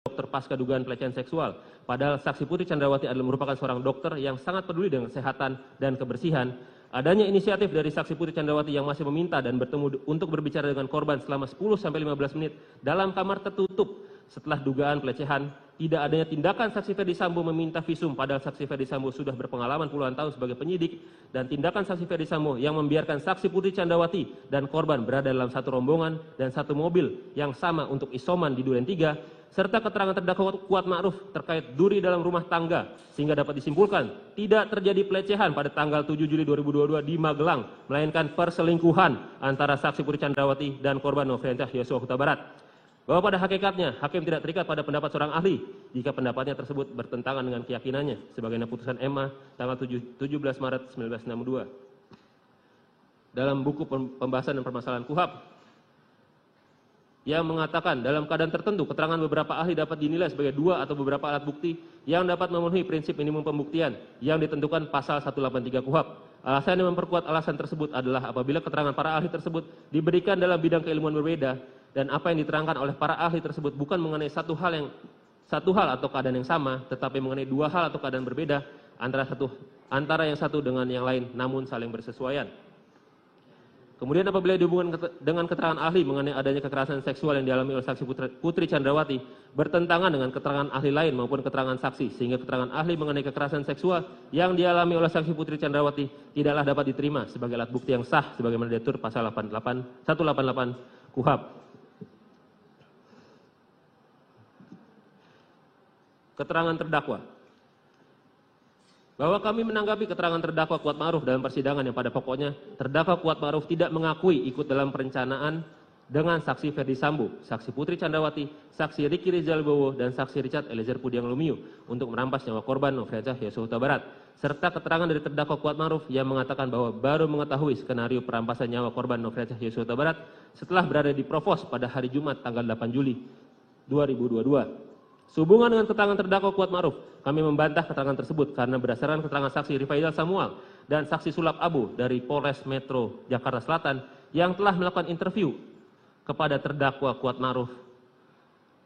dokter pasca dugaan pelecehan seksual. Padahal saksi Putri Chandrawati adalah merupakan seorang dokter yang sangat peduli dengan kesehatan dan kebersihan. Adanya inisiatif dari saksi Putri Chandrawati yang masih meminta dan bertemu untuk berbicara dengan korban selama 10-15 menit dalam kamar tertutup setelah dugaan pelecehan. Tidak adanya tindakan saksi Ferdi Sambo meminta visum padahal saksi Ferdi Sambo sudah berpengalaman puluhan tahun sebagai penyidik, dan tindakan saksi Ferdi Sambo yang membiarkan saksi Putri Chandrawati dan korban berada dalam satu rombongan dan satu mobil yang sama untuk isoman di Duren 3, serta keterangan terdakwa Kuat Ma'ruf terkait duri dalam rumah tangga, sehingga dapat disimpulkan tidak terjadi pelecehan pada tanggal 7 Juli 2022 di Magelang, melainkan perselingkuhan antara saksi Putri Chandrawati dan korban Nofriansyah Yosua Huta Barat. Bahwa pada hakikatnya hakim tidak terikat pada pendapat seorang ahli jika pendapatnya tersebut bertentangan dengan keyakinannya, sebagaimana putusan MA tanggal 17 Maret 1962. Dalam buku pembahasan dan permasalahan KUHAP yang mengatakan dalam keadaan tertentu keterangan beberapa ahli dapat dinilai sebagai dua atau beberapa alat bukti yang dapat memenuhi prinsip minimum pembuktian yang ditentukan pasal 183 KUHAP. Alasan yang memperkuat alasan tersebut adalah apabila keterangan para ahli tersebut diberikan dalam bidang keilmuan berbeda dan apa yang diterangkan oleh para ahli tersebut bukan mengenai satu hal atau keadaan yang sama, tetapi mengenai dua hal atau keadaan berbeda antara yang satu dengan yang lain, namun saling bersesuaian. Kemudian apabila dihubungkan dengan keterangan ahli mengenai adanya kekerasan seksual yang dialami oleh saksi Putri Chandrawati bertentangan dengan keterangan ahli lain maupun keterangan saksi, sehingga keterangan ahli mengenai kekerasan seksual yang dialami oleh saksi Putri Chandrawati tidaklah dapat diterima sebagai alat bukti yang sah sebagaimana diatur pasal 188 KUHAP. Keterangan terdakwa. Bahwa kami menanggapi keterangan terdakwa Kuat Ma'ruf dalam persidangan yang pada pokoknya terdakwa Kuat Ma'ruf tidak mengakui ikut dalam perencanaan dengan saksi Ferdi Sambo, saksi Putri Chandrawati, saksi Ricky Rizal Bowo, dan saksi Richard Eliezer Pudiang Lumiu untuk merampas nyawa korban Nofriansyah Yosua Huta Barat, serta keterangan dari terdakwa Kuat Ma'ruf yang mengatakan bahwa baru mengetahui skenario perampasan nyawa korban Nofriansyah Yosua Huta Barat setelah berada di Provos pada hari Jumat tanggal 8 Juli 2022. Sehubungan dengan keterangan terdakwa Kuat Ma'ruf, kami membantah keterangan tersebut karena berdasarkan keterangan saksi Rifaizal Samuel dan saksi Sulap Abu dari Polres Metro Jakarta Selatan yang telah melakukan interview kepada terdakwa Kuat Ma'ruf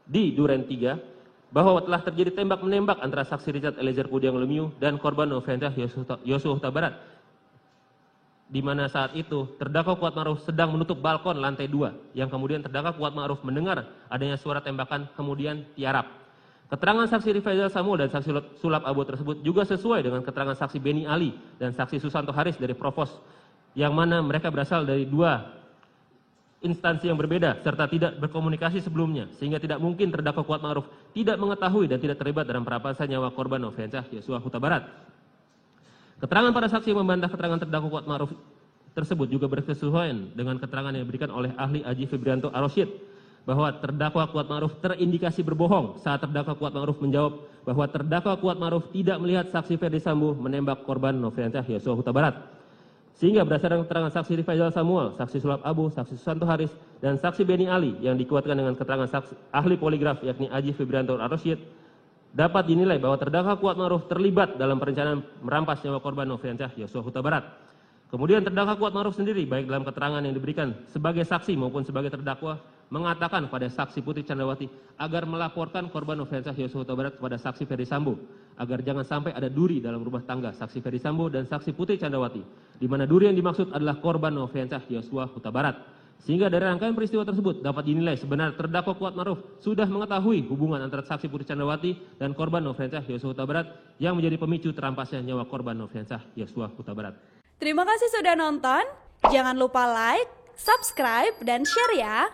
di Duren 3 bahwa telah terjadi tembak-menembak antara saksi Richard Eliezer Pudiang Lumiu dan korban Nofriansyah Yosua Huta Barat, di mana saat itu terdakwa Kuat Ma'ruf sedang menutup balkon lantai 2 yang kemudian terdakwa Kuat Ma'ruf mendengar adanya suara tembakan kemudian tiarap. Keterangan saksi Rifaizal Samuel dan saksi Sulap Abu tersebut juga sesuai dengan keterangan saksi Beni Ali dan saksi Susanto Haris dari Provos, yang mana mereka berasal dari dua instansi yang berbeda serta tidak berkomunikasi sebelumnya, sehingga tidak mungkin terdakwa Kuat Ma'ruf tidak mengetahui dan tidak terlibat dalam perampasan nyawa korban Nofriansyah Yosua Huta Barat. Keterangan para saksi yang membantah keterangan terdakwa Kuat Ma'ruf tersebut juga berkesesuaian dengan keterangan yang diberikan oleh ahli Aji Febrianto Arosyid bahwa terdakwa Kuat Ma'ruf terindikasi berbohong saat terdakwa Kuat Ma'ruf menjawab bahwa terdakwa Kuat Ma'ruf tidak melihat saksi Ferdi Sambo menembak korban Nofriansyah Yosua Huta Barat. Sehingga berdasarkan keterangan saksi Rifaizal Samuel, saksi Sulap Abu, saksi Susanto Haris, dan saksi Beni Ali yang dikuatkan dengan keterangan saksi ahli poligraf yakni Aji Febrianto Arosyid, dapat dinilai bahwa terdakwa Kuat Ma'ruf terlibat dalam perencanaan merampas nyawa korban Nofriansyah Yosua Huta Barat. Kemudian terdakwa Kuat Ma'ruf sendiri baik dalam keterangan yang diberikan sebagai saksi maupun sebagai terdakwa mengatakan pada saksi Putri Chandrawati agar melaporkan korban Nofriansyah Yosua Huta Barat kepada saksi Ferdi Sambo agar jangan sampai ada duri dalam rumah tangga saksi Ferdi Sambo dan saksi Putri Chandrawati, di mana duri yang dimaksud adalah korban Nofriansyah Yosua Huta Barat. Sehingga dari rangkaian peristiwa tersebut dapat dinilai sebenarnya terdakwa Kuat Ma'ruf sudah mengetahui hubungan antara saksi Putri Chandrawati dan korban Nofriansyah Yosua Huta Barat yang menjadi pemicu terampasnya nyawa korban Nofriansyah Yosua Huta Barat. Terima kasih sudah nonton. Jangan lupa like, subscribe, dan share ya.